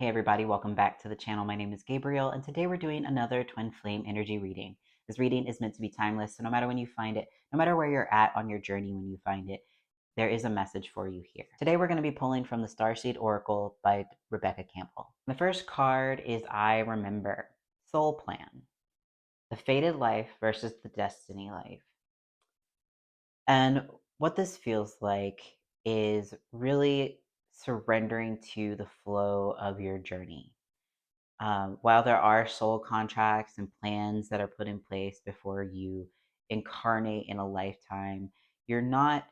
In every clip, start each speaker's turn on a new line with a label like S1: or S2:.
S1: Hey everybody, welcome back to the channel. My name is Gabriel, and today we're doing another twin flame energy reading. This reading is meant to be timeless, so no matter when you find it, no matter where you're at on your journey when you find it, there is a message for you here. Today we're going to be pulling from the Starseed Oracle by Rebecca Campbell. The first card is I Remember, Soul Plan, the fated life versus the destiny life. And what this feels like is really surrendering to the flow of your journey. While there are soul contracts and plans that are put in place before you incarnate in a lifetime, you're not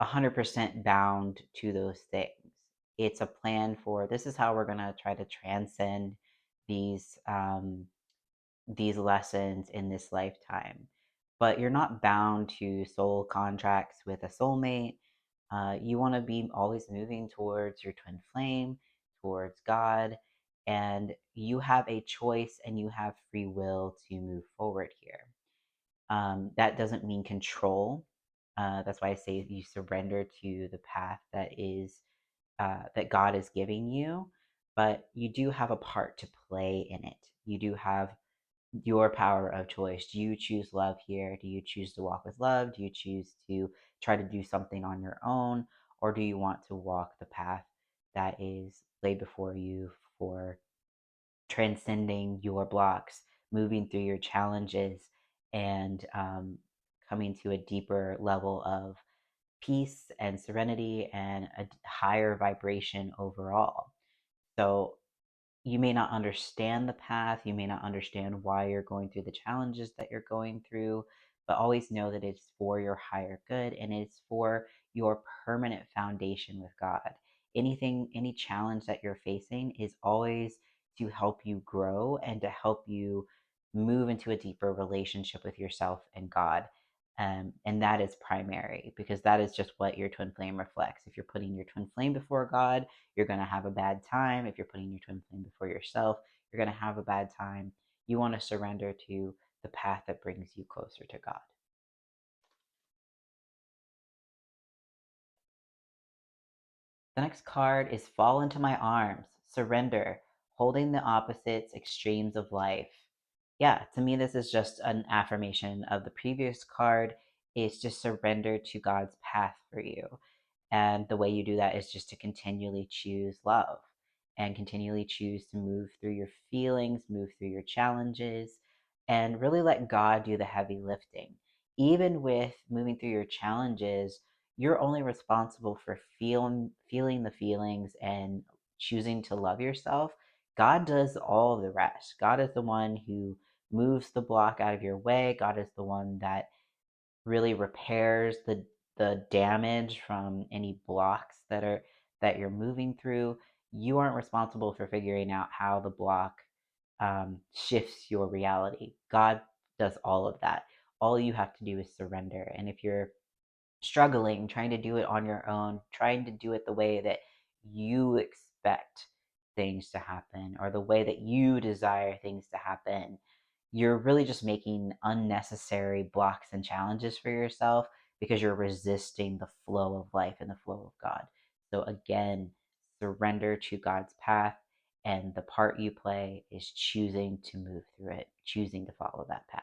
S1: 100% bound to those things. It's a plan for this is how we're going to try to transcend these lessons in this lifetime. But you're not bound to soul contracts with a soulmate. You want to be always moving towards your twin flame, towards God, and you have a choice and you have free will to move forward here. That doesn't mean control. That's why I say you surrender to the path that is that God is giving you, but you do have a part to play in it. You do have your power of choice. Do you choose love here? Do you choose to walk with love? Do you choose to try to do something on your own? Or do you want to walk the path that is laid before you for transcending your blocks, moving through your challenges, and coming to a deeper level of peace and serenity and a higher vibration overall? So you may not understand the path, you may not understand why you're going through the challenges that you're going through, but always know that it's for your higher good and it's for your permanent foundation with God. Any challenge that you're facing is always to help you grow and to help you move into a deeper relationship with yourself and God. And that is primary because that is just what your twin flame reflects. If you're putting your twin flame before God, you're going to have a bad time. If you're putting your twin flame before yourself, you're going to have a bad time. You want to surrender to the path that brings you closer to God. The next card is Fall into My Arms, Surrender, Holding the Opposites, Extremes of Life. Yeah, to me, this is just an affirmation of the previous card. It's just surrender to God's path for you. And the way you do that is just to continually choose love and continually choose to move through your feelings, move through your challenges, and really let God do the heavy lifting. Even with moving through your challenges, you're only responsible for feeling the feelings and choosing to love yourself. God does all the rest. God is the one who moves the block out of your way. God is the one that really repairs the damage from any blocks that you're moving through. You aren't responsible for figuring out how the block shifts your reality. God does all of that. All you have to do is surrender. And if you're struggling, trying to do it on your own, trying to do it the way that you expect things to happen or the way that you desire things to happen, you're really just making unnecessary blocks and challenges for yourself because you're resisting the flow of life and the flow of God. So again, surrender to God's path, and the part you play is choosing to move through it, choosing to follow that path.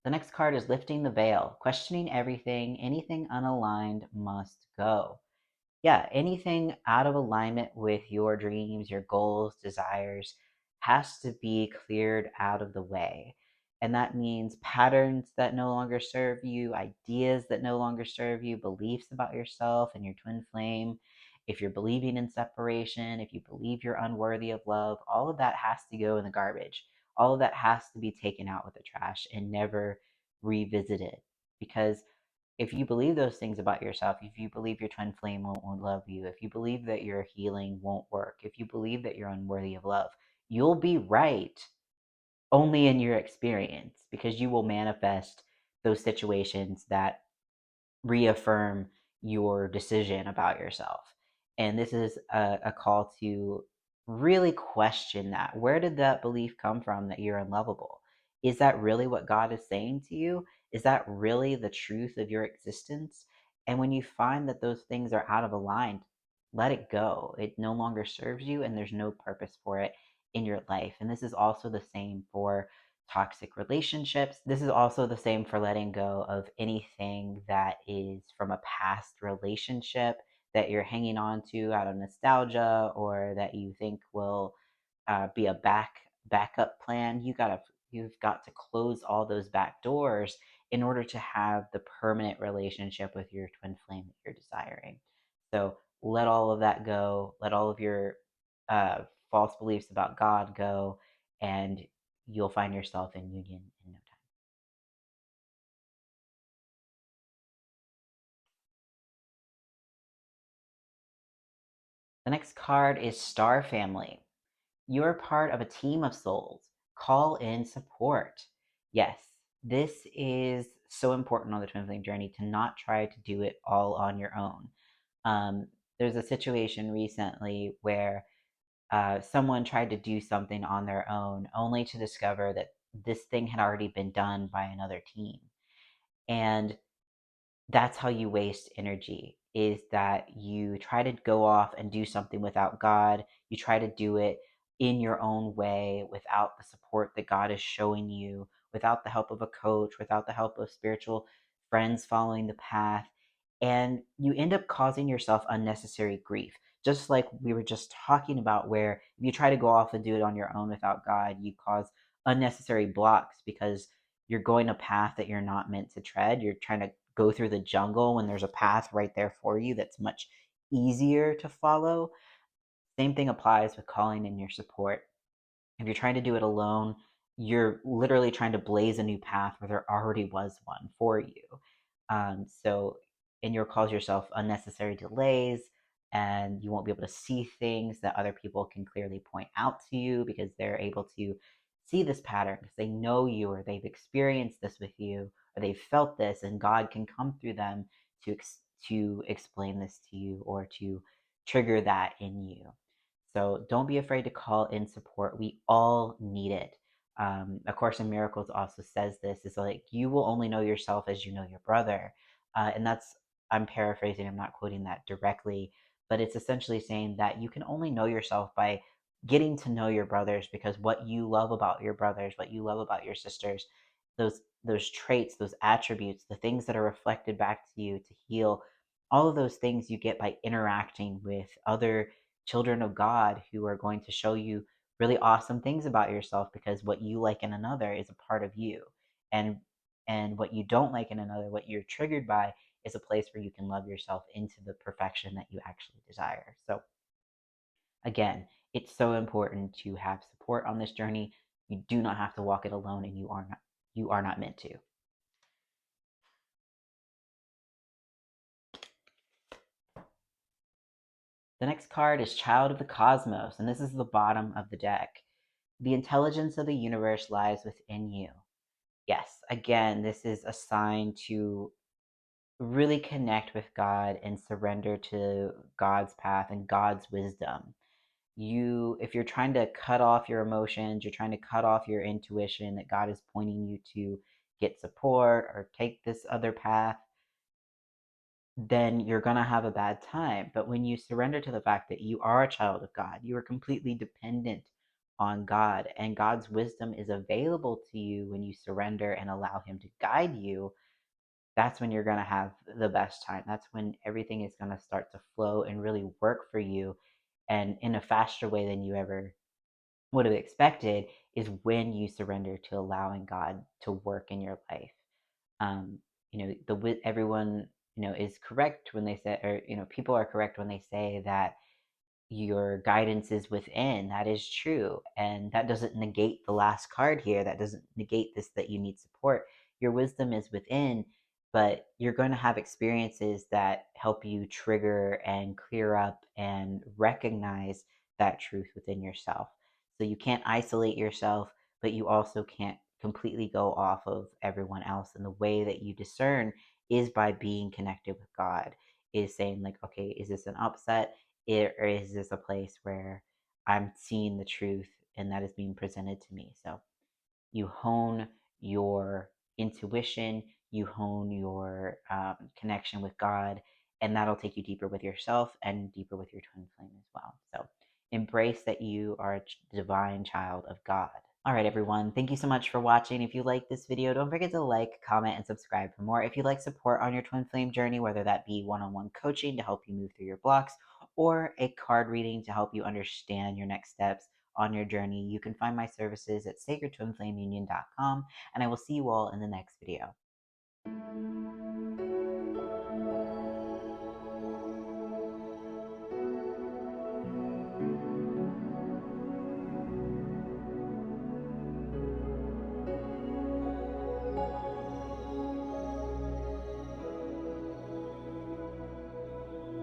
S1: The next card is Lifting the Veil, questioning everything, anything unaligned must go. Yeah, anything out of alignment with your dreams, your goals, desires has to be cleared out of the way. And that means patterns that no longer serve you, ideas that no longer serve you, beliefs about yourself and your twin flame. If you're believing in separation, if you believe you're unworthy of love, all of that has to go in the garbage. All of that has to be taken out with the trash and never revisited. Because if you believe those things about yourself, if you believe your twin flame won't love you, if you believe that your healing won't work, if you believe that you're unworthy of love, you'll be right only in your experience because you will manifest those situations that reaffirm your decision about yourself. And this is a call to really question that. Where did that belief come from that you're unlovable? Is that really what God is saying to you? Is that really the truth of your existence? And when you find that those things are out of aligned, let it go. It no longer serves you, and there's no purpose for it in your life. And this is also the same for toxic relationships. This is also the same for letting go of anything that is from a past relationship that you're hanging on to out of nostalgia, or that you think will be a backup plan. You've got to close all those back doors in order to have the permanent relationship with your twin flame that you're desiring. So let all of that go. Let all of your uh, false beliefs about God go, and you'll find yourself in union in no time. The next card is Star Family. You're part of a team of souls. Call in support. Yes, this is so important on the twin flame journey, to not try to do it all on your own. There's a situation recently where someone tried to do something on their own, only to discover that this thing had already been done by another team. And that's how you waste energy, is that you try to go off and do something without God. You try to do it in your own way, without the support that God is showing you, without the help of a coach, without the help of spiritual friends following the path. And you end up causing yourself unnecessary grief. Just like we were just talking about, where if you try to go off and do it on your own without God, you cause unnecessary blocks, because you're going a path that you're not meant to tread. You're trying to go through the jungle when there's a path right there for you that's much easier to follow. Same thing applies with calling in your support. If you're trying to do it alone, you're literally trying to blaze a new path where there already was one for you. So, and you'll cause yourself unnecessary delays, and you won't be able to see things that other people can clearly point out to you, because they're able to see this pattern because they know you, or they've experienced this with you, or they've felt this, and God can come through them to explain this to you, or to trigger that in you. So don't be afraid to call in support. We all need it. A Course in Miracles also says this, is like, you will only know yourself as you know your brother. And that's, I'm paraphrasing, I'm not quoting that directly, but it's essentially saying that you can only know yourself by getting to know your brothers, because what you love about your brothers, what you love about your sisters, those traits, those attributes, the things that are reflected back to you to heal, all of those things you get by interacting with other children of God, who are going to show you really awesome things about yourself, because what you like in another is a part of you. And what you don't like in another, what you're triggered by, is a place where you can love yourself into the perfection that you actually desire. So again, it's so important to have support on this journey. You do not have to walk it alone, and you are not meant to. The next card is Child of the Cosmos, and this is the bottom of the deck. The intelligence of the universe lies within you. Yes, again, this is a sign to really connect with God and surrender to God's path and God's wisdom. If you're trying to cut off your emotions, you're trying to cut off your intuition that God is pointing you to get support or take this other path, then you're going to have a bad time. But when you surrender to the fact that you are a child of God, you are completely dependent on God, and God's wisdom is available to you when you surrender and allow Him to guide you, that's when you're going to have the best time. That's when everything is going to start to flow and really work for you, and in a faster way than you ever would have expected, is when you surrender to allowing God to work in your life. um, everyone is correct when they say, or people are correct when they say that your guidance is within. That is true, and that doesn't negate the last card here. That doesn't negate this, that you need support. Your wisdom is within, but you're going to have experiences that help you trigger and clear up and recognize that truth within yourself. So you can't isolate yourself, but you also can't completely go off of everyone else. And the way that you discern is by being connected with God, is saying, like, okay, is this an upset, or is this a place where I'm seeing the truth and that is being presented to me? So you hone your intuition, you hone your connection with God, and that'll take you deeper with yourself and deeper with your twin flame as well. So embrace that you are a divine child of God. All right, everyone. Thank you so much for watching. If you like this video, don't forget to like, comment, and subscribe for more. If you'd like support on your twin flame journey, whether that be one-on-one coaching to help you move through your blocks or a card reading to help you understand your next steps on your journey, you can find my services at SacredTwinFlameUnion.com, and I will see you all in the next video.